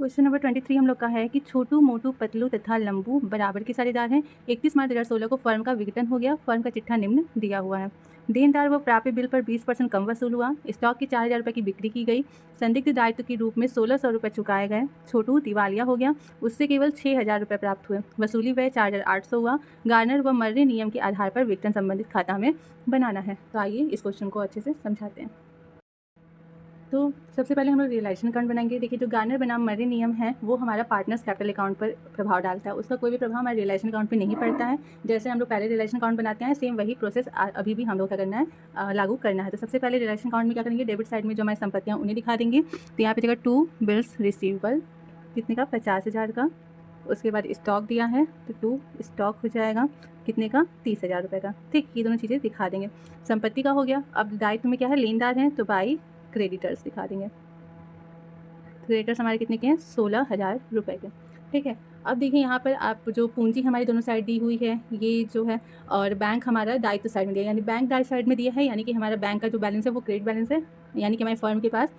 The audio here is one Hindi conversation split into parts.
क्वेश्चन नंबर 23 हम लोग का है कि छोटू, मोटू, पतलू तथा लंबू बराबर के साझेदार हैं। 31 मार्च 2016 को फर्म का विघटन हो गया। फर्म का चिट्ठा निम्न दिया हुआ है। देनदार व प्राप्य बिल पर 20% कम वसूल हुआ। स्टॉक की 4000 रुपये की बिक्री की गई। संदिग्ध दायित्व के रूप में 1600 रुपये चुकाए गए। छोटू दिवालिया हो गया, उससे केवल 6000 रुपये प्राप्त हुए। वसूली व्यय 4800 हुआ। गार्नर व मर्रे नियम के आधार पर विघटन संबंधित खाता हमें बनाना है। तो आइए इस क्वेश्चन को अच्छे से समझाते हैं। तो सबसे पहले हम लोग रियलाइजेशन अकाउंट बनाएंगे। देखिए, जो गार्नर बनाम मर्रे नियम है वो हमारा पार्टनर्स कैपिटल अकाउंट पर प्रभाव डालता है। उसका कोई भी प्रभाव हमारे रियलाइजेशन अकाउंट पे नहीं पड़ता है। जैसे हम लोग पहले रियलाइजेशन अकाउंट बनाते हैं, सेम वही प्रोसेस अभी भी हम लोग क्या करना है, लागू करना है। तो सबसे पहले रियलाइजेशन अकाउंट में क्या करेंगे, डेबिट साइड में जो हमारी संपत्तियाँ उन्हें दिखा देंगे। तो यहाँ पे जगह 2 बिल्स रिसीवेबल कितने का, 50,000 का। उसके बाद स्टॉक दिया है तो 2 स्टॉक हो जाएगा कितने का, 30,000 रुपये का। ठीक, ये दोनों चीज़ें दिखा देंगे। संपत्ति का हो गया। अब दायित्व में क्या है, लेनदार हैं तो बाई क्रेडिटर्स दिखा देंगे। क्रेडिटर्स हमारे कितने के हैं, 16,000 रुपये के। ठीक है, अब देखिए यहाँ पर आप जो पूंजी हमारी दोनों साइड दी हुई है ये जो है, और बैंक हमारा दायित्व साइड में दिया है, यानी बैंक दायित्व साइड में दिया है, यानी कि हमारा बैंक का जो बैलेंस है वो क्रेडिट बैलेंस है, यानी कि हमारी फर्म के पास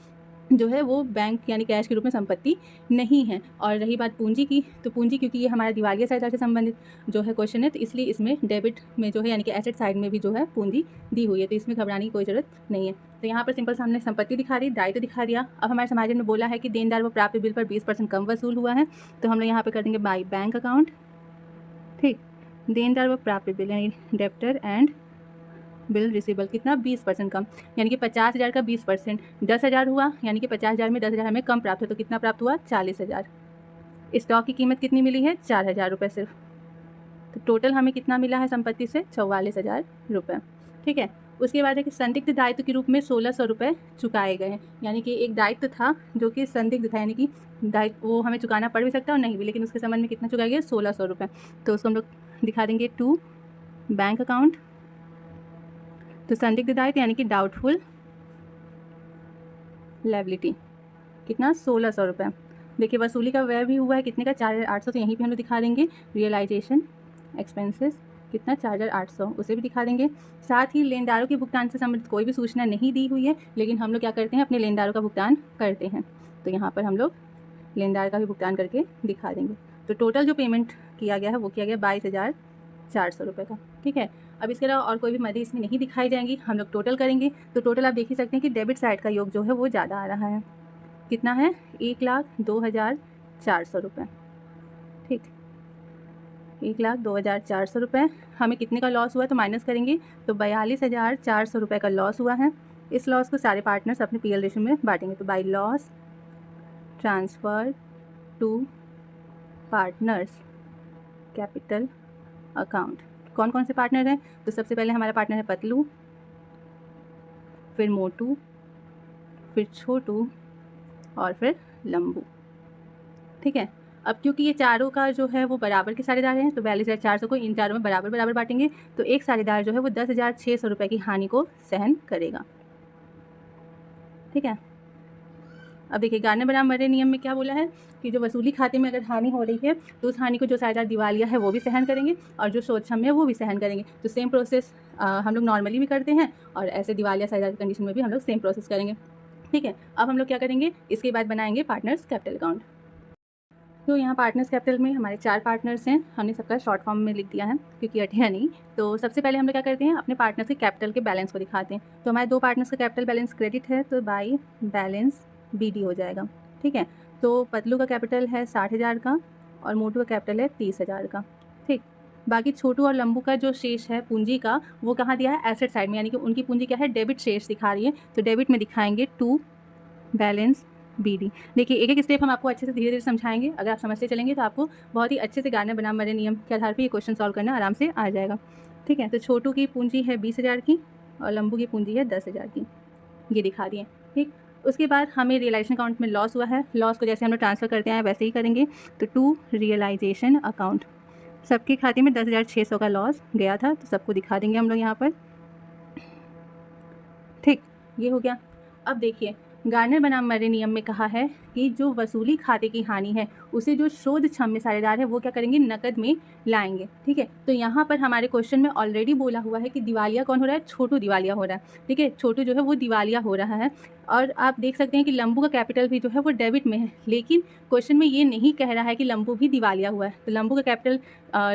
जो है वो बैंक यानी कैश के रूप में संपत्ति नहीं है। और रही बात पूंजी की, तो पूंजी क्योंकि ये हमारा दिवालिया साइड से संबंधित जो है क्वेश्चन है, तो इसलिए इसमें डेबिट में जो है यानी कि एसेट साइड में भी जो है पूंजी दी हुई है, तो इसमें घबराने की कोई ज़रूरत नहीं है। तो यहाँ पर सिंपल से हमने संपत्ति दिखा दी, दायित्व दिखा दिया। अब हमारे समाज में बोला है कि देनदार व प्राप्य बिल पर 20% कम वसूल हुआ है, तो हम लोग यहाँ पर कर देंगे बाई बैंक अकाउंट। ठीक, देनदार व प्राप्य बिल यानी डेप्टर एंड बिल रिसीवेबल कितना, 20% कम, यानी कि 50,000 का 20% 10,000 हुआ, यानी कि 50,000 में 10,000 हमें कम प्राप्त है, तो कितना प्राप्त हुआ, 40,000। स्टॉक की कीमत कितनी मिली है, 4,000 रुपये सिर्फ। तो टोटल हमें कितना मिला है संपत्ति से, 44,000 रुपये। ठीक है, उसके बाद है कि संदिग्ध दायित्व के रूप में 1600 रुपये चुकाए गए हैं, यानी कि एक दायित्व था जो कि संदिग्ध था, यानी कि दायित्व वो हमें चुकाना पड़ भी सकता है और नहीं भी, लेकिन उसके संबंध में कितना चुकाया गया, 1600 रुपये। तो उसको हम लोग दिखा देंगे टू बैंक अकाउंट। तो संदिग्ध दायित्व यानी कि डाउटफुल लायबिलिटी कितना, 1600 रुपये। देखिए, वसूली का व्यय भी हुआ है कितने का, 4,800, तो यहीं पे हम लोग दिखा देंगे। रियलाइजेशन एक्सपेंसेस कितना, 4,800, उसे भी दिखा देंगे। साथ ही लेनदारों के भुगतान से संबंधित कोई भी सूचना नहीं दी हुई है, लेकिन हम लोग क्या करते हैं, अपने लेनदारों का भुगतान करते हैं, तो यहाँ पर हम लोग लेनदार का भी भुगतान करके दिखा देंगे। तो टोटल जो पेमेंट किया गया है वो किया गया 22,400 रुपये का। ठीक है, अब इसके अलावा और कोई भी मदी इसमें नहीं दिखाई जाएंगी, हम लोग टोटल करेंगे। तो टोटल आप देख ही सकते हैं कि डेबिट साइड का योग जो है वो ज़्यादा आ रहा है, कितना है, 1,02,400 रुपये। ठीक, 1,02,400 रुपये। हमें कितने का लॉस हुआ है तो माइनस करेंगे, तो 42,400 रुपये का लॉस हुआ है। इस लॉस को सारे पार्टनर्स अपने पीएल रेशियो में बांटेंगे। तो by loss transfer to partners capital account. कौन कौन से पार्टनर हैं, तो सबसे पहले हमारा पार्टनर है पतलू, फिर मोटू, फिर छोटू और फिर लंबू। ठीक है, अब क्योंकि ये चारों का जो है वो बराबर के साझेदार हैं, तो 42,400 को इन चारों में बराबर बराबर बांटेंगे, तो एक साझेदार जो है वो 10,600 रुपये की हानि को सहन करेगा। ठीक है, अब देखिए, गार्नर बनाम मर्रे नियम में क्या बोला है कि जो वसूली खाते में अगर हानि हो रही है तो उस हानि को जो साझेदार दिवालिया है वो भी सहन करेंगे, और जो सोचम है वो भी सहन करेंगे। तो सेम प्रोसेस हम लोग नॉर्मली भी करते हैं, और ऐसे दिवालिया साझेदार की कंडीशन में भी हम लोग सेम प्रोसेस करेंगे। ठीक है, अब हम लोग क्या करेंगे, इसके बाद बनाएंगे पार्टनर्स कैपिटल अकाउंट। तो यहाँ पार्टनर्स कैपिटल में हमारे 4 पार्टनर्स हैं, हमने सबका शॉर्ट फॉर्म में लिख दिया है क्योंकि अटेगा नहीं। तो सबसे पहले हम लोग क्या करते हैं, अपने पार्टनर्स के कैपिटल के बैलेंस को दिखाते हैं। तो हमारे 2 पार्टनर्स का कैपिटल बैलेंस क्रेडिट है, तो बाई बैलेंस BD हो जाएगा। ठीक है, तो पतलू का कैपिटल है 60,000 का और मोटू का कैपिटल है 30,000 का। ठीक, बाकी छोटू और लंबू का जो शेष है पूंजी का वो कहाँ दिया है, एसेट साइड में, यानी कि उनकी पूंजी क्या है, डेबिट शेष दिखा रही है, तो डेबिट में दिखाएंगे टू बैलेंस BD। देखिए, एक एक स्टेप हम आपको अच्छे से धीरे धीरे समझाएंगे। अगर आप समझते चलेंगे तो आपको बहुत ही अच्छे से गार्नर बनाम मर्रे नियम के आधार पर ये क्वेश्चन सॉल्व करना आराम से आ जाएगा। ठीक है, तो छोटू की पूंजी है 20,000 की और लंबू की पूंजी है 10,000 की, ये दिखा दिए। ठीक, उसके बाद हमें रियलाइजेशन अकाउंट में लॉस हुआ है, लॉस को जैसे हम लोग ट्रांसफ़र करते हैं वैसे ही करेंगे। तो टू रियलाइजेशन अकाउंट, सबके खाते में 10,600 का लॉस गया था, तो सबको दिखा देंगे हम लोग यहाँ पर। ठीक, ये हो गया। अब देखिए, गार्नर बनाम मर्रे नियम में कहा है कि जो वसूली खाते की हानि है उसे जो शोध क्षम्य साझेदार है वो क्या करेंगे, नकद में लाएंगे। ठीक है, तो यहाँ पर हमारे क्वेश्चन में ऑलरेडी बोला हुआ है कि दिवालिया कौन हो रहा है, छोटू दिवालिया हो रहा है। ठीक है, छोटू जो है वो दिवालिया हो रहा है। और आप देख सकते हैं कि लंबू का कैपिटल भी जो है वो डेबिट में है, लेकिन क्वेश्चन में ये नहीं कह रहा है कि लंबू भी दिवालिया हुआ है। तो लंबू का कैपिटल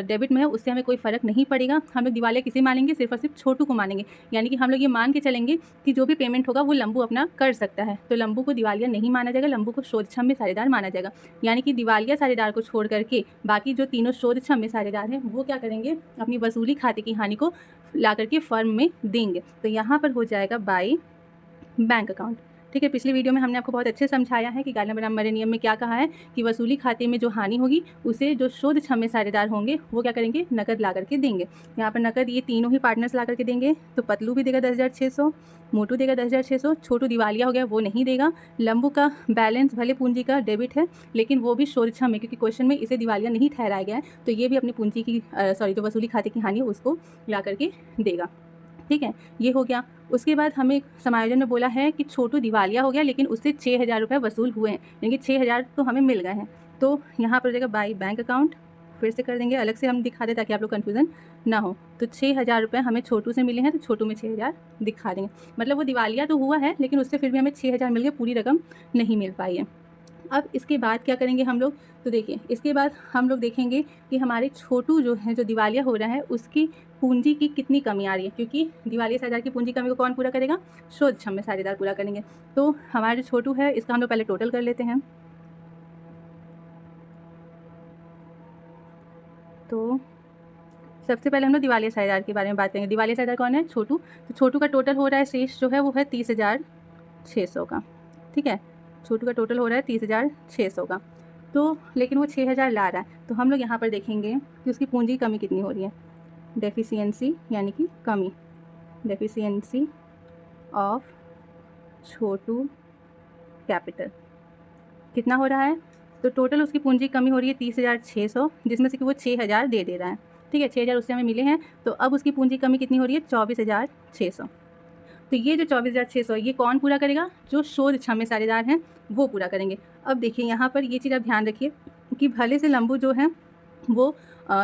डेबिट में है, उससे हमें कोई फ़र्क नहीं पड़ेगा। हम लोग दिवालिया किसे मानेंगे, सिर्फ और सिर्फ छोटू को मानेंगे। यानी कि हम लोग ये मान के चलेंगे कि जो भी पेमेंट होगा वो लंबू अपना कर सकता है, तो लंबू को दिवालिया नहीं माना जाएगा, लंबू को शोध क्षम्य साझेदार माना जाएगा। यानी कि दिवालिया साझेदार को छोड़ करके बाकी जो तीनों शोध क्षम्य साझेदार हैं वो क्या करेंगे, अपनी वसूली खाते की हानि को ला करके फर्म में देंगे। तो यहाँ पर हो जाएगा बाई बैंक अकाउंट। ठीक है, पिछली वीडियो में हमने आपको बहुत अच्छे समझाया है कि गाइडलाइन बनाम नियम में क्या कहा है कि वसूली खाते में जो हानि होगी उसे जो शोध क्षम्य साझेदार होंगे वो क्या करेंगे, नकद ला करके देंगे। यहाँ पर नकद ये तीनों ही पार्टनर्स ला करके देंगे। तो पतलू भी देगा 10,600, मोटू देगा 10,600, छोटू दिवालिया हो गया वो नहीं देगा। लंबू का बैलेंस भले पूंजी का डेबिट है लेकिन वो भी शोध क्षम्य, क्योंकि क्वेश्चन में इसे दिवालिया नहीं ठहराया गया है, तो ये भी अपनी पूंजी की जो वसूली खाते की हानि है उसको ला करके देगा। ठीक है, ये हो गया। उसके बाद हमें समायोजन में बोला है कि छोटू दिवालिया हो गया लेकिन उससे 6,000 रुपये वसूल हुए हैं, यानी कि 6,000 तो हमें मिल गए हैं। तो यहाँ पर हो जाएगा बाई बैंक अकाउंट, फिर से कर देंगे, अलग से हम दिखा दें ताकि आप लोग कन्फ्यूज़न ना हो। तो 6,000 रुपये हमें छोटू से मिले हैं, तो छोटू में 6,000 दिखा देंगे। मतलब वो दिवालिया तो हुआ है लेकिन उससे फिर भी हमें 6,000 मिल गए, पूरी रकम नहीं मिल पाई है। अब इसके बाद क्या करेंगे हम लोग, तो देखिए इसके बाद हम लोग देखेंगे कि हमारे छोटू जो है, जो दिवालिया हो रहा है, उसकी पूंजी की कितनी कमी आ रही है, क्योंकि दिवालिया साझेदार की पूंजी कमी को कौन पूरा करेगा, शोध क्षम्य साझेदार पूरा करेंगे। तो हमारा जो छोटू है इसका हम लोग पहले टोटल कर लेते हैं। तो सबसे पहले हम लोग दिवालिया साझेदार के बारे में बात करेंगे। दिवालिया साझेदार कौन है, छोटू। तो छोटू का टोटल हो रहा है शेष जो है वो है 30,600 का। ठीक है, छोटू का टोटल हो रहा है 30,600 का। तो लेकिन वो 6,000 ला रहा है, तो हम लोग यहाँ पर देखेंगे कि उसकी पूंजी कमी कितनी हो रही है, डेफिशिएंसी यानी कि कमी, डेफिशिएंसी ऑफ छोटू कैपिटल कितना हो रहा है। तो टोटल उसकी पूंजी कमी हो रही है 30,600, जिसमें से कि वो 6,000 दे रहा है। ठीक है, 6,000 उससे हमें मिले हैं, तो अब उसकी पूंजी कमी कितनी हो रही है, 24,600। तो ये जो 24,600 ये कौन पूरा करेगा, जो शोध क्षम्य साझेदार हैं वो पूरा करेंगे। अब देखिए यहाँ पर ये चीज़ आप ध्यान रखिए कि भले से लंबू जो है वो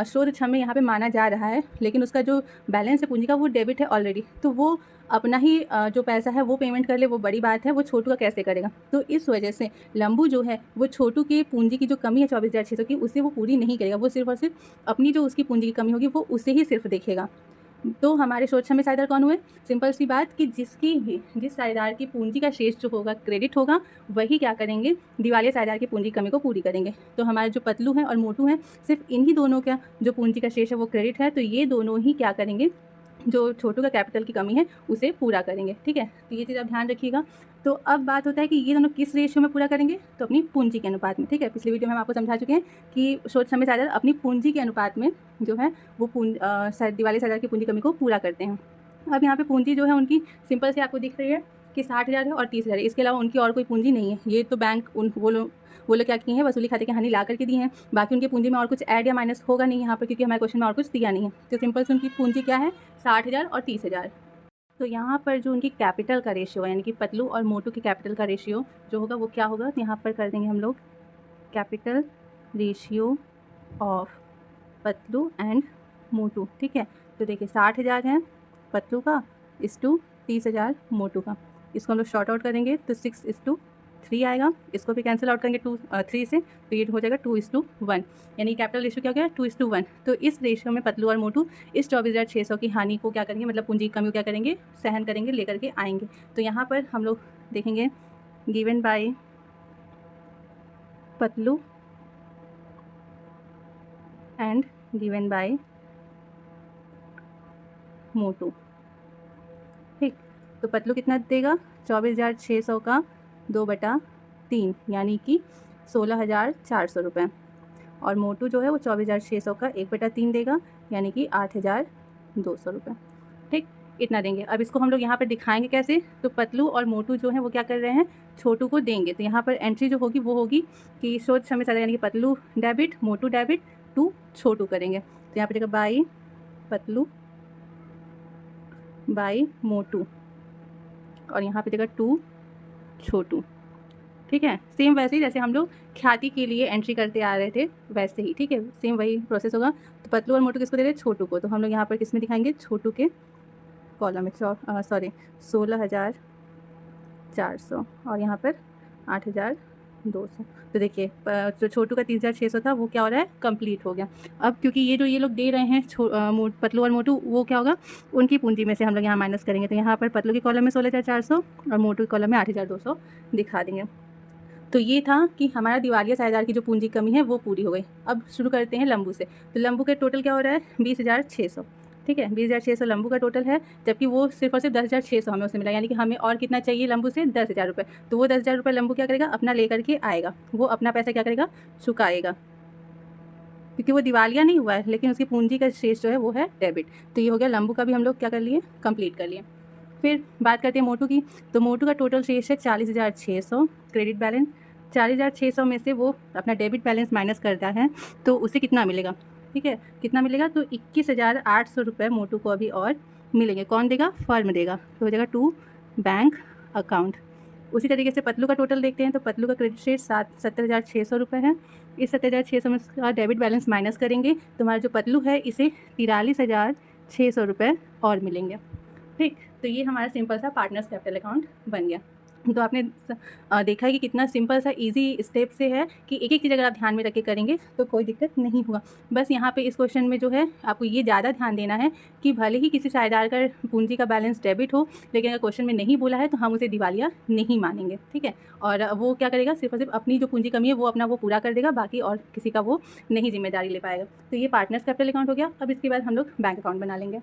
शोध क्षम्य यहाँ पे माना जा रहा है, लेकिन उसका जो बैलेंस है पूंजी का वो डेबिट है ऑलरेडी, तो वो अपना ही जो पैसा है वो पेमेंट कर ले, वो बड़ी बात है। वो छोटू का कैसे करेगा, तो इस वजह से लंबू जो है वो छोटू की पूंजी की जो कमी है 24,600 की, उसे वो पूरी नहीं करेगा। वो सिर्फ और सिर्फ अपनी जो उसकी पूंजी की कमी होगी वो उसे ही सिर्फ देखेगा। तो हमारे शोध क्षम्य साझेदार कौन हुए, सिंपल सी बात कि जिस साझेदार की पूंजी का शेष जो होगा क्रेडिट होगा, वही क्या करेंगे, दिवालिया साझेदार की पूंजी कमी को पूरी करेंगे। तो हमारे जो पतलू हैं और मोटू हैं, सिर्फ इन्हीं दोनों का जो पूंजी का शेष है वो क्रेडिट है, तो ये दोनों ही क्या करेंगे, जो छोटू का कैपिटल की कमी है उसे पूरा करेंगे। ठीक है, तो ये चीज़ आप ध्यान रखिएगा। तो अब बात होता है कि ये दोनों किस रेशियो में पूरा करेंगे, तो अपनी पूंजी के अनुपात में। ठीक है, पिछली वीडियो में हम आपको समझा चुके हैं कि शोध क्षम्य साझेदार अपनी पूंजी के अनुपात में जो है वो दिवालिया साझेदार की पूंजी कमी को पूरा करते हैं। अब यहाँ पे पूंजी जो है उनकी सिंपल से आपको दिख रही है कि 60,000 है और 30,000 है, इसके अलावा उनकी और कोई पूंजी नहीं है। ये तो बैंक वो लोग क्या किए हैं, वसूली खाते की हानि ला करके दी हैं, बाकी उनकी पूंजी में और कुछ ऐड या माइनस होगा नहीं यहाँ पर, क्योंकि हमारे क्वेश्चन में और कुछ दिया नहीं है। तो सिंपल से उनकी पूंजी क्या है, 60,000 और 30,000। तो यहाँ पर जो उनकी कैपिटल का रेशियो है, यानी कि पतलू और मोटू के कैपिटल का रेशियो जो होगा वो क्या होगा, तो यहाँ पर कर देंगे हम लोग capital ratio of Patlu and Motu. ठीक है, तो देखिए 60,000 है पतलू का इस टू 30,000 मोटू का, इसको हम लोग शॉर्ट आउट करेंगे तो 6:3 आएगा। इसको भी कैंसिल आउट करेंगे 3 से, तो ये हो जाएगा 2:1, यानी कैपिटल रेशियो क्या हो गया, 2:1। तो इस रेशियो में पतलू और मोटू इस 24,600 की हानि को क्या करेंगे, मतलब पूंजी की कमी को क्या करेंगे, सहन करेंगे, लेकर के आएंगे। तो यहाँ पर हम लोग देखेंगे given by Patlu and given by Motu. ठीक, तो पतलू कितना देगा, 24,600 का 2/3 यानी कि 16,400 रुपये, और मोटू जो है वो 24,600 का 1/3 देगा, यानी कि 8,200 रुपये। ठीक, इतना देंगे। अब इसको हम लोग यहाँ पर दिखाएंगे कैसे, तो पतलू और मोटू जो है वो क्या कर रहे हैं, छोटू को देंगे। तो यहाँ पर एंट्री जो होगी वो होगी कि शोध क्षम्य साझेदार यानी कि Patlu debit, Motu debit, to Chhotu करेंगे। तो यहाँ पर देगा बाई पतलू बाई मोटू, और यहाँ पे देगा 2 छोटू। ठीक है। सेम वैसे ही जैसे हम लोग ख्याति के लिए एंट्री करते आ रहे थे वैसे ही, ठीक है, सेम वही प्रोसेस होगा। तो पतलू और मोटू किसको दे रहे हैं? छोटू को। तो हम लोग यहाँ पर किस में दिखाएंगे? छोटू के कॉलम में। 16,400 और यहाँ पर 8,200। तो देखिए जो छोटू का 30,600 था वो क्या हो रहा है? कंप्लीट हो गया। अब क्योंकि ये जो ये लोग दे रहे हैं पतलू और मोटू, वो क्या होगा? उनकी पूंजी में से हम लोग यहाँ माइनस करेंगे। तो यहाँ पर पतलू के कॉलम में 16,400 और मोटू के कॉलम में 8,200 दिखा देंगे। तो ये था कि हमारा दिवालिया साझेदार की जो पूंजी कमी है वो पूरी हो गई। अब शुरू करते हैं लंबू से। तो लंबू का टोटल क्या हो रहा है? 20,600। ठीक है, 20,600 लंबू का टोटल है, जबकि वो सिर्फ और सिर्फ 10,600 हमें उससे मिला, यानी कि हमें और कितना चाहिए लंबू से? 10,000 रुपये। तो वो 10,000 रुपये लंबू क्या करेगा? अपना लेकर के आएगा, वो अपना पैसा क्या करेगा? चुकाएगा, क्योंकि वो दिवालिया नहीं हुआ है, लेकिन उसकी पूंजी का शेष जो है वो है डेबिट। तो ये हो गया लंबू का भी हम लोग क्या कर लिए? कंप्लीट कर लिए। फिर बात करते हैं मोटू की। तो मोटू का टोटल शेष है 40,600 क्रेडिट बैलेंस। 40,600 में से वो अपना डेबिट बैलेंस माइनस करता है, तो उसे कितना मिलेगा? ठीक है, कितना मिलेगा? तो 21,800 रुपये मोटू को अभी और मिलेंगे। कौन देगा? फर्म देगा। तो हो जाएगा टू बैंक अकाउंट। उसी तरीके से पतलू का टोटल देखते हैं। तो पतलू का क्रेडिट शेष 70,600 रुपये है। इस 70,600 में का डेबिट बैलेंस माइनस करेंगे तो हमारा जो पतलू है इसे 43,600 रुपये और मिलेंगे। ठीक, तो ये हमारा सिंपल सा पार्टनर्स कैपिटल अकाउंट बन गया। तो आपने देखा है कि कितना सिंपल सा इजी स्टेप से है कि एक एक चीज़ अगर आप ध्यान में रख के करेंगे तो कोई दिक्कत नहीं होगा। बस यहाँ पे इस क्वेश्चन में जो है आपको ये ज़्यादा ध्यान देना है कि भले ही किसी साझेदार का पूंजी का बैलेंस डेबिट हो, लेकिन अगर क्वेश्चन में नहीं बोला है तो हम उसे दिवालिया नहीं मानेंगे। ठीक है, और वो क्या करेगा? सिर्फ और सिर्फ अपनी जो पूंजी कमी है वो अपना वो पूरा कर देगा, बाकी और किसी का वो नहीं जिम्मेदारी ले पाएगा। तो ये पार्टनर्स कैपिटल अकाउंट हो गया। अब इसके बाद हम लोग बैंक अकाउंट बना लेंगे।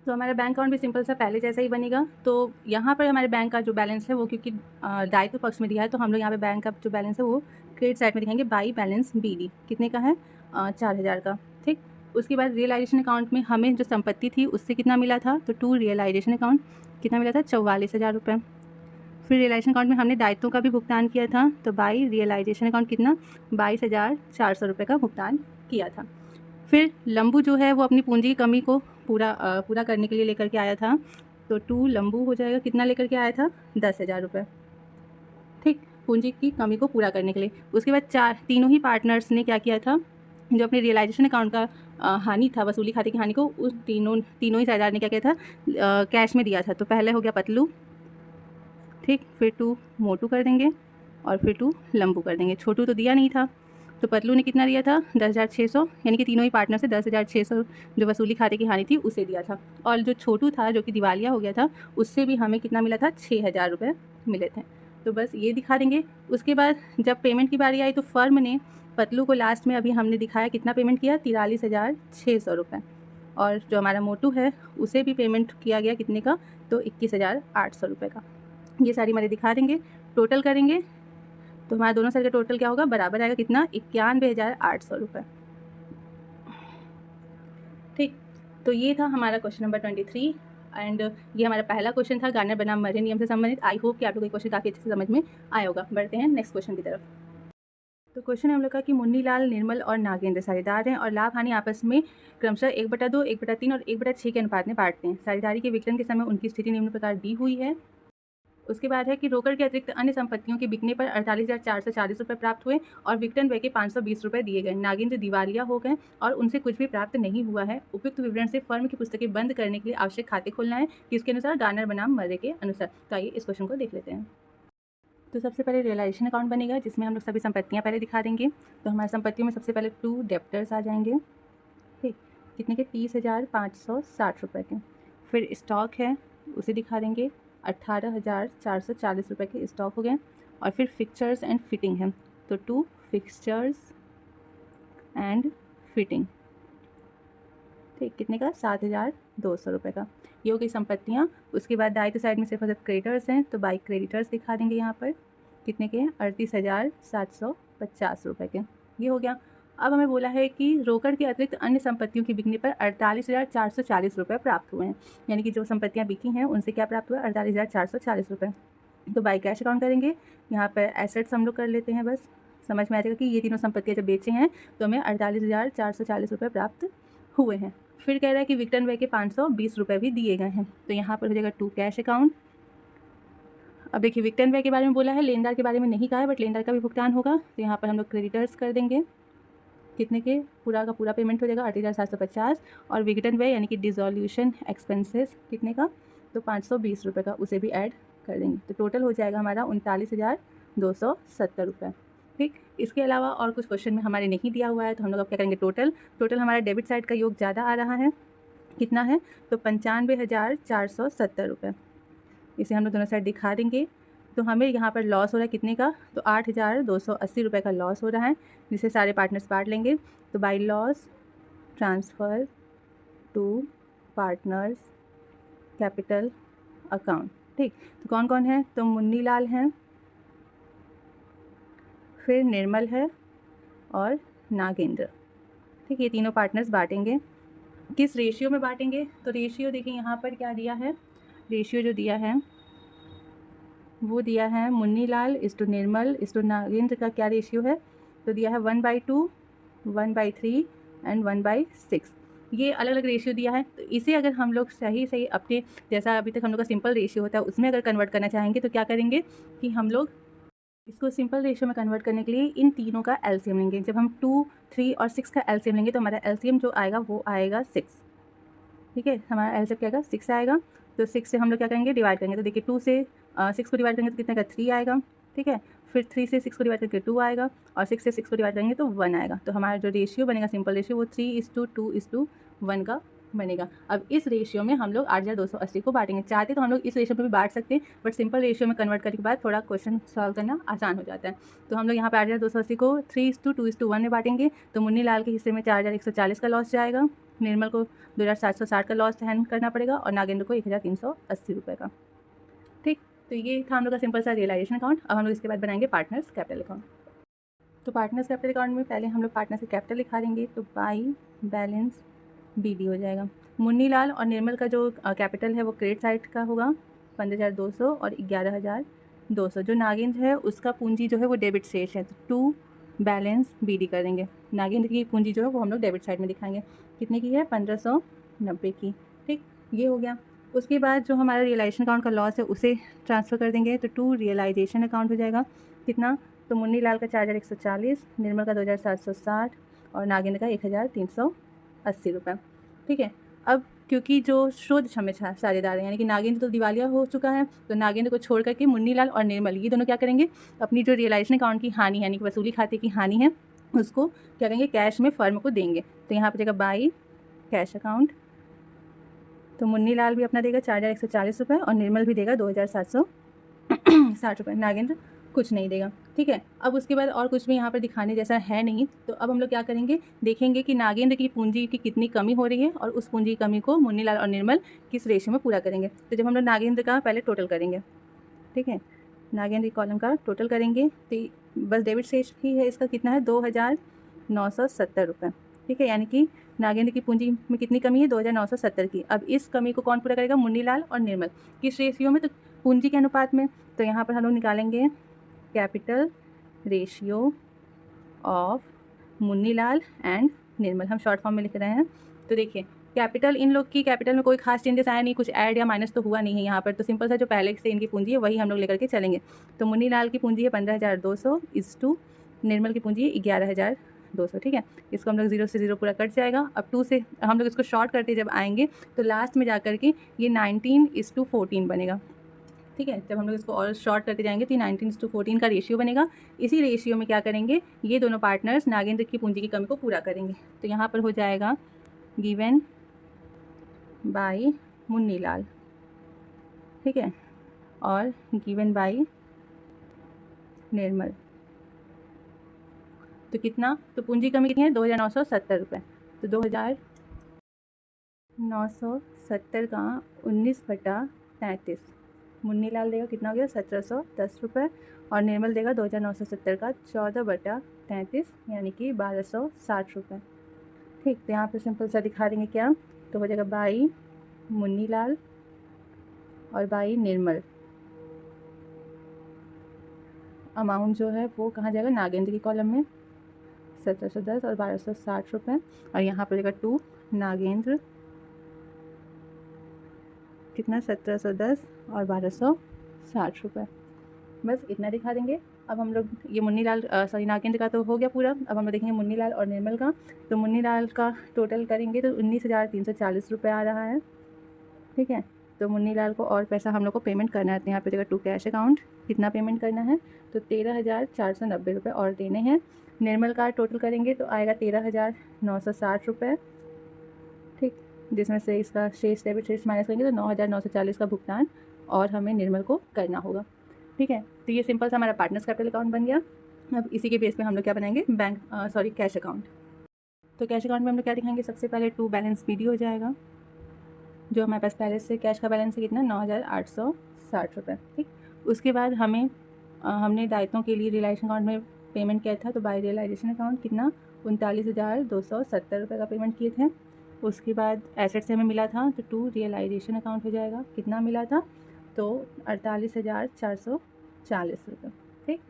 तो हमारा बैंक अकाउंट भी सिंपल सा पहले जैसा ही बनेगा। तो यहाँ पर हमारे बैंक का जो बैलेंस है वो क्योंकि दायित्व पक्ष में दिया है, तो हम लोग यहाँ पे बैंक का जो बैलेंस है वो क्रेडिट साइड में दिखाएंगे। बाई बैलेंस BD कितने का है? 4,000 का। ठीक, उसके बाद रियलाइजेशन अकाउंट में हमें जो संपत्ति थी उससे कितना मिला था? तो टू रियलाइजेशन अकाउंट कितना मिला था? 44,000 रुपये। फिर रियलाइजेशन अकाउंट में हमने दायित्वों का भी भुगतान किया था, तो बाई रियलाइजेशन अकाउंट कितना? 22,400 रुपये का भुगतान किया था। फिर लंबू जो है वो अपनी पूंजी की कमी को पूरा करने के लिए लेकर के आया था। तो टू लंबू हो जाएगा, कितना लेकर के आया था? 10,000 रुपये। ठीक, पूंजी की कमी को पूरा करने के लिए। उसके बाद तीनों ही पार्टनर्स ने क्या किया था? जो अपने रियलाइजेशन अकाउंट का हानि था, वसूली खाते की हानि को, उस तीनों ही साझेदार ने क्या किया था? कैश में दिया था। तो पहले हो गया पतलू, ठीक, फिर टू मोटू कर देंगे और फिर टू लंबू कर देंगे। छोटू तो दिया नहीं था, तो पतलू ने कितना दिया था? 10,600, यानी कि तीनों ही पार्टनर से 10,600 जो वसूली खाते की हानि थी उसे दिया था। और जो छोटू था जो कि दिवालिया हो गया था, उससे भी हमें कितना मिला था? 6,000 रुपये मिले थे। तो बस ये दिखा देंगे। उसके बाद जब पेमेंट की बारी आई तो फर्म ने पतलू को लास्ट में अभी हमने दिखाया कितना पेमेंट किया? 43,600 रुपये। और जो हमारा मोटू है उसे भी पेमेंट किया गया कितने का? तो 21,800 रुपये का। ये सारी हमारे दिखा देंगे, टोटल करेंगे तो हमारा दोनों साइड का टोटल क्या होगा? बराबर आएगा कितना? 91,800 रुपये। ठीक, तो ये था हमारा क्वेश्चन नंबर 23 एंड ये हमारा पहला क्वेश्चन था गार्नर बनाम मर्रे नियम से संबंधित। आई होप कि आप लोग को क्वेश्चन काफ़ी अच्छे से समझ में आया होगा। बढ़ते हैं नेक्स्ट क्वेश्चन की तरफ। तो क्वेश्चन हम लोग का कि मुन्नीलाल, निर्मल और नागेंद्र साझेदार हैं और लाभ हानि आपस में क्रमशः 1/2, 1/3 और 1/6 के अनुपात में बांटते हैं। साझेदारी के वितरण के समय उनकी स्थिति निम्न प्रकार दी हुई है। उसके बाद है कि रोकड़ के अतिरिक्त अन्य संपत्तियों के बिकने पर 48,440 रुपये प्राप्त हुए और विकटन व्यय के 520 रुपये दिए गए। नागेंद्र दिवालिया हो गए और उनसे कुछ भी प्राप्त नहीं हुआ है। उपयुक्त विवरण से फर्म की पुस्तकें बंद करने के लिए आवश्यक खाते खोलना है, किसके अनुसार? गार्नर बनाम मर्रे के अनुसार। तो आइए इस क्वेश्चन को देख लेते हैं। तो सबसे पहले रियलाइजेशन अकाउंट बनेगा जिसमें हम लोग सभी संपत्तियाँ पहले दिखा देंगे। तो हमारी संपत्तियों में सबसे पहले टू डेप्टर्स आ जाएंगे, ठीक, कितने के? 30,560 रुपये के। फिर स्टॉक है उसे दिखा देंगे, 18,440 रुपये के स्टॉक हो गए। और फिर फिक्चर्स एंड फिटिंग है, तो टू फिक्सचर्स एंड फिटिंग, ठीक, कितने का? 7,200 रुपये का। ये हो गई संपत्तियाँ। उसके बाद दायित्व साइड में सिर्फ और सिर्फ क्रेडिटर्स हैं, तो बाई क्रेडिटर्स दिखा देंगे यहाँ पर, कितने के? 38,750 रुपये के। ये हो गया। अब हमें बोला है कि रोकड़ के अतिरिक्त अन्य संपत्तियों के बिकने पर 48,440 रुपये प्राप्त हुए हैं, यानी कि जो संपत्तियाँ बिकी हैं उनसे क्या प्राप्त हुआ? 48,440 रुपये। तो बाई कैश अकाउंट करेंगे। यहाँ पर एसेट्स हम लोग कर लेते हैं, बस समझ में आ जाएगा कि ये तीनों संपत्तियाँ जब बेचे हैं तो हमें 48,440 रुपये प्राप्त हुए हैं। फिर कह रहा है कि विकटन व्यय के 520 रुपये भी दिए गए हैं, तो यहाँ पर हो जाएगा टू कैश अकाउंट। अब देखिए विक्टन व्यय के बारे में बोला है, लेनदार के बारे में नहीं कहा है, बट लेनदार का भी भुगतान होगा। तो यहाँ पर हम लोग क्रेडिटर्स कर देंगे, कितने के पूरा का पूरा पेमेंट हो जाएगा 8,750, और विघटन व्यय यानी कि डिसोल्यूशन एक्सपेंसेस कितने का, तो 520 रुपये का, उसे भी ऐड कर देंगे। तो टोटल हो जाएगा हमारा 39,270 रुपये। ठीक, इसके अलावा और कुछ क्वेश्चन में हमारे नहीं दिया हुआ है, तो हम लोग अब क्या करेंगे, टोटल हमारा डेबिट साइड का योग ज़्यादा आ रहा है, कितना है, तो 95,470 रुपये। इसे हम लोग दोनों साइड दिखा देंगे। तो हमें यहाँ पर लॉस हो रहा है कितने का, तो 8,280 रुपये का लॉस हो रहा है, जिसे सारे पार्टनर्स बांट लेंगे। तो by loss transfer to partners capital account. ठीक, तो कौन कौन है, तो मुन्नी लाल हैं, फिर निर्मल है और नागेंद्र। ठीक, ये तीनों पार्टनर्स बांटेंगे। किस रेशियो में बांटेंगे, तो रेशियो देखिए यहाँ पर क्या दिया है, रेशियो जो दिया है वो दिया है मुन्नी लाल इस टू निर्मल इस टू नागेंद्र का क्या रेशियो है, तो दिया है 1/2, 1/3 एंड 1/6। ये अलग अलग रेशियो दिया है। तो इसे अगर हम लोग सही अपने जैसा अभी तक हम लोग का सिंपल रेशियो होता है उसमें अगर कन्वर्ट करना चाहेंगे तो क्या करेंगे कि हम लोग इसको सिंपल रेशियो में कन्वर्ट करने के लिए इन तीनों का एलसीएम लेंगे। जब हम 2, 3 और 6 का एलसीएम लेंगे तो हमारा एलसीएम जो आएगा वो आएगा 6। ठीक है, हमारा एलसीएम क्या आएगा, 6 आएगा। तो 6 से हम लोग क्या करेंगे, डिवाइड करेंगे। तो देखिए 2 से 6 को डिवाइड करेंगे तो कितने का, 3 आएगा। ठीक है, फिर 3 से 6 को डिवाइड करके 2 आएगा, और 6 से 6 को डिवाइड करेंगे तो 1 आएगा। तो हमारा जो रेशियो बनेगा सिंपल रेशियो वो 3:2:1 का बनेगा। अब इस रेशियो में हम लोग 8,280 को बांटेंगे। चाहते तो हम लोग इस रेशियो में भी बांट सकते हैं, बट सिंपल रेशियो में कन्वर्ट करने के बाद थोड़ा क्वेश्चन सॉल्व करना आसान हो जाता है। तो हम लोग यहाँ पर 8,280 को 3:2:1 में बांटेंगे। तो मुन्नी लाल के हिस्से में 4,140 का लॉस जाएगा, निर्मल को 2,760 का लॉस सहन करना पड़ेगा, और नागेंद्र को 1,380 रुपये का। ठीक, तो ये था हम लोग का सिंपल सा रियलाइजेशन अकाउंट। अब हम लोग इसके बाद बनाएंगे पार्टनर्स कैपिटल अकाउंट। तो पार्टनर्स कैपिटल अकाउंट में पहले हम लोग पार्टनर्स के कैपिटल लिखा देंगे। तो बाई बैलेंस BD हो जाएगा। मुन्नी लाल और निर्मल का जो कैपिटल है वो क्रेडिट साइड का होगा 15,200 और 11,200। जो नागेंद्र है उसका पूंजी जो है वो डेबिट शेष है, तो टू बैलेंस BD कर देंगे। नागेंद्र की पूंजी जो है वो हम लोग डेबिट साइड में दिखाएंगे, कितने की है, 1590 की। ठीक, ये हो गया। उसके बाद जो हमारा रियलाइजेशन अकाउंट का लॉस है उसे ट्रांसफ़र कर देंगे। तो टू रियलाइजेशन अकाउंट हो जाएगा कितना, तो मुन्नी लाल का 4,140, निर्मल का 2,760 और नागेंद्र का 1,380 रुपये। ठीक है, अब क्योंकि जो शोध क्षम्य साझेदार हैं यानी कि नागेंद्र तो दिवालिया हो चुका है, तो नागेंद्र को छोड़ करके मुन्नी लाल और निर्मल ये दोनों क्या करेंगे, अपनी जो रियलाइजेशन अकाउंट की हानि यानी कि वसूली खाते की हानि है उसको क्या करेंगे, कैश में फर्म को देंगे। तो यहाँ पर जाएगा बाई कैश अकाउंट। तो मुन्नी लाल भी अपना देगा 4,140 रुपये और निर्मल भी देगा 2,760 रुपये, नागेंद्र कुछ नहीं देगा। ठीक है, अब उसके बाद और कुछ भी यहाँ पर दिखाने जैसा है नहीं। तो अब हम लोग क्या करेंगे, देखेंगे कि नागेंद्र की पूंजी की कितनी कमी हो रही है और उस पूंजी की कमी को मुन्नी लाल और निर्मल किस रेशियो में पूरा करेंगे। तो जब हम लोग नागेंद्र का पहले टोटल करेंगे, ठीक है, नागेंद्र कॉलम का टोटल करेंगे तो बस डेबिट शेष ही है इसका कितना है, 2,970 रुपये। ठीक है, यानी कि नागेंद्र की पूंजी में कितनी कमी है, 2,970 की। अब इस कमी को कौन पूरा करेगा, मुन्नी लाल और निर्मल। किस रेशियो में, तो पूंजी के अनुपात में। तो यहाँ पर हम लोग निकालेंगे capital ratio of Munni Lal and Nirmal, हम शॉर्ट फॉर्म में लिख रहे हैं। तो देखिए कैपिटल, इन लोग की कैपिटल में कोई खास चेंजेस आया नहीं, कुछ ऐड या माइनस तो हुआ नहीं है यहाँ पर। तो सिंपल सा जो पहले से इनकी पूंजी है वही हम लोग लेकर के चलेंगे। तो मुन्नी लाल की पूंजी है 15,200 इस टू निर्मल की पूंजी है 11,200। ठीक है, इसको हम लोग 0 से 0 पूरा कट जाएगा। अब 2 से हम लोग इसको शॉर्ट करते जब आएंगे तो लास्ट में जा कर के ये 19:14 बनेगा। ठीक है, जब हम लोग इसको और शॉर्ट करते जाएंगे तो 19:14 का रेशियो बनेगा। इसी रेशियो में क्या करेंगे, ये दोनों पार्टनर्स नागेंद्र की पूंजी की कमी को पूरा करेंगे। तो यहाँ पर हो जाएगा गिवन बाय मुन्नी लाल, ठीक है, और गिवन बाय निर्मल। तो कितना, तो पूंजी कमी कितनी है, 2,970 रुपये। तो 2,970 का 19/33 मुन्नी लाल देगा कितना हो गया, 1,710 रुपये, और निर्मल देगा 2,970 का 14/33 यानी कि 1,260 रुपये। ठीक, तो यहाँ पे सिंपल सा दिखा देंगे क्या, तो हो जाएगा बाई मुन्नी लाल और बाई निर्मल। अमाउंट जो है वो कहाँ जाएगा, नागेंद्र की कॉलम में 1,710 और 1,260 रुपये, और यहाँ पर जाएगा टू नागेंद्र कितना, 1,710 और 1,260 रुपये। बस इतना दिखा देंगे। अब हम लोग ये मुन्नीलाल सॉरी नागेंद्र का तो हो गया पूरा। अब हम लोग देखेंगे मुन्नीलाल और निर्मल का। तो मुन्नीलाल का टोटल करेंगे तो 19,340 रुपये आ रहा है। ठीक है, तो मुन्नीलाल को और पैसा हम लोग को पेमेंट करना है। तो यहाँ पे देखा टू कैश अकाउंट कितना पेमेंट करना है, तो 13,490 रुपये और देने हैं। निर्मल का टोटल करेंगे तो आएगा 13,960 रुपये। ठीक, जिसमें से इसका शेष डेबिट शेष माइनस करेंगे तो 9,940 का भुगतान और हमें निर्मल को करना होगा। ठीक है, तो ये सिंपल सा हमारा पार्टनर्स कैपिटल अकाउंट बन गया। अब इसी के बेस पे हम लोग क्या बनाएंगे, कैश अकाउंट। तो कैश अकाउंट में हम लोग क्या दिखाएंगे, सबसे पहले टू बैलेंस बीडी हो जाएगा। जो हमारे पास पहले से कैश का बैलेंस है कितना, 9,860 रुपये। ठीक, उसके बाद हमने दायित्वों के लिए रियलाइजेशन अकाउंट में पेमेंट किया था, तो बाय रियलाइजेशन अकाउंट कितना 39,270 रुपये का पेमेंट किए थे। उसके बाद एसेट से हमें मिला था तो टू रियलाइजेशन अकाउंट हो जाएगा, कितना मिला था तो 48,440 रुपये। ठीक,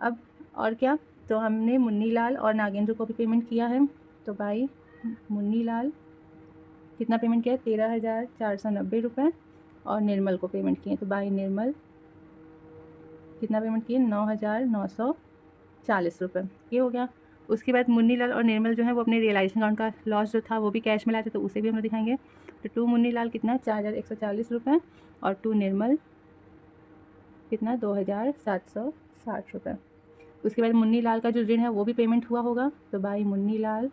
अब और क्या, तो हमने मुन्नीलाल और नागेंद्र को भी पेमेंट किया है, तो बाई मुन्नीलाल कितना पेमेंट किया है 13,490 रुपये, और निर्मल को पेमेंट किए तो बाई निर्मल कितना पेमेंट किए 9,940 रुपये। ये हो गया। उसके बाद मुन्नीलाल और निर्मल जो है वो अपने रियलाइजेशन अकाउंट का लॉस जो था वो भी कैश में लाए थे, तो उसे भी हम लोग दिखाएंगे। तो टू मुन्नीलाल कितना 4,140 रुपये और टू निर्मल कितना 2,760 रुपये। उसके बाद मुन्नीलाल का जो ऋण है वो भी पेमेंट हुआ होगा, तो बाई मुन्नीलाल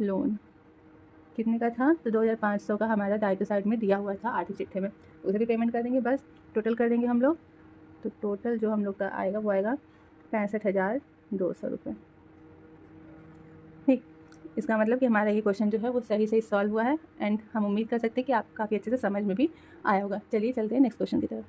लोन कितने का था, तो 2,500 का हमारा दायित्व साइड में दिया हुआ था आर्थिक चिट्ठे में, उसे भी पेमेंट कर देंगे। बस टोटल कर देंगे हम लोग, तो टोटल जो हम लोग का आएगा वो आएगा 65,200 रुपये। ठीक, इसका मतलब कि हमारा ये क्वेश्चन जो है वो सही से सॉल्व हुआ है एंड हम उम्मीद कर सकते हैं कि आप काफ़ी अच्छे से समझ में भी आया होगा। चलिए चलते हैं नेक्स्ट क्वेश्चन की तरफ।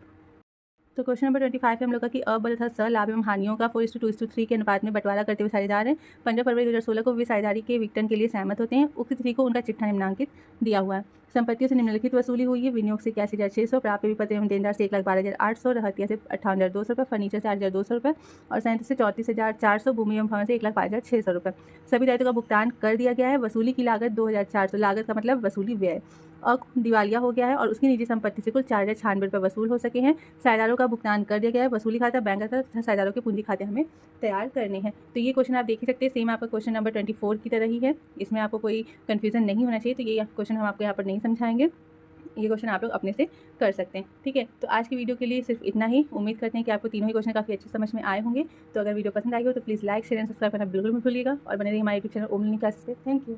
तो क्वेश्चन नंबर 25 है हम लोग का कि अबल तथा स लाभ एवं हानियों का 4:2:3 के अनुपात में बंटवारा करते हुए साझेदार हैं 15 फरवरी 2016 को वे साझेदारी के विघटन के लिए सहमत होते हैं। उक्त तिथि को उनका चिट्ठा निम्नांकित दिया हुआ है। संपत्तियों से निम्नलिखित वसूली हुई है, विनियोग से 81,600, प्राप्य विपत्र एवं देनदार से 1,12,800, रहतिया से 58,200 रुपये, फर्नीचर से 8,200 रुपये और संयंत्र से 34,400, भूमि एवं भवन से 1,05,600 रुपये। सभी दायित्वों का भुगतान कर दिया गया है। वसूली की लागत 2,400, लागत का मतलब वसूली व्यय। अब दिवालिया हो गया है और उसकी निजी संपत्ति से कुल 4,096 रुपये वसूल हो सके हैं। साझेदारों का भुगतान कर दिया गया है। वसूली खाता, बैंक खाता तथा साझेदारों के पूंजी खाते हमें तैयार करने हैं। तो ये क्वेश्चन आप देख ही सकते हैं, सेम आपका क्वेश्चन नंबर 24 की तरह ही है। इसमें आपको कोई कन्फ्यूजन नहीं होना चाहिए। तो ये क्वेश्चन हम आपको यहाँ पर नहीं समझाएंगे, ये क्वेश्चन आप लोग अपने से कर सकते हैं। ठीक है, तो आज की वीडियो के लिए सिर्फ इतना ही। उम्मीद करते हैं कि आपको तीनों ही क्वेश्चन काफ़ी अच्छे समझ में आए होंगे। तो अगर वीडियो पसंद आई हो तो please like share and subscribe करना बिल्कुल मत भूलिएगा और बने रहिए हमारे यूट्यूब चैनल ओम लर्निंग क्लासेस पे। Thank you.